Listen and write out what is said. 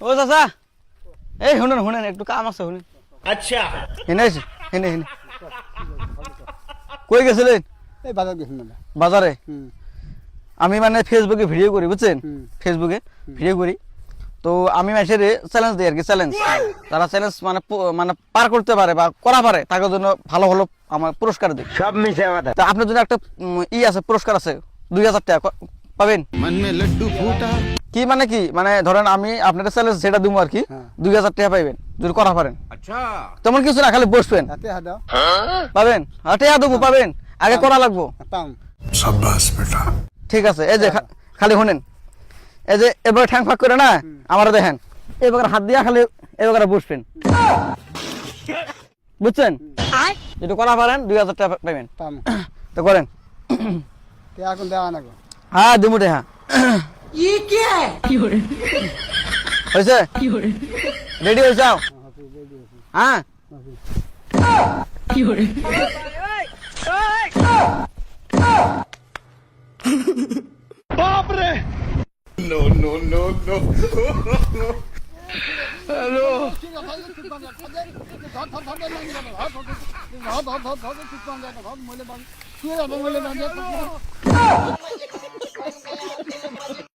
ও চাচা এই শুনেন শুনেন একটু কাম আছে শুনেন अच्छा হেনে আছে হেনে হেনে কই গেছিলেন এই বাজার গেছিল না বাজারে আমি মানে ফেসবুকে ভিডিও করি বুঝছেন ফেসবুকে হুম। ভিডিও করি তো আমি মেসেজে চ্যালেঞ্জ দিই আর কি চ্যালেঞ্জ তারা চ্যালেঞ্জ মানে মানে পার করতে পারে বা করা পারে তার জন্য ভালো ভালো আমার পুরস্কার দিই सब मिसे वादा তা আপনার জন্য একটা আছে পুরস্কার আছে 2000 টাকা পাবেন मन में लड्डू फूटा কি মানে কি মানে ধরেন আমি আপনার চ্যালেঞ্জ যেটা দিব আর কি হ্যাঁ। 2000 টাকা পাইবেন যদি করা পারেন अच्छा তেমন কিছু না খালি বসবেন হাতে হাদাও পাবেন হাটে দেবো পাবেন আগে করা লাগবো পাম शाबाश बेटा ঠিক আছে এই যে খালি শুনেন এই যে এবার ঠ্যাং ফাঁক করে না আমার দেখেন এবার হাত দিয়া খালি এবার বসবেন বুঝছেন যদি করা পারেন 2000 টাকা পাবেন পাম তো করেন তে এখন দেওয়া না গো হ্যাঁ দুমুটে হ্যাঁ হয়েছে রেডি হয়ে যাও হ্যাঁ ধর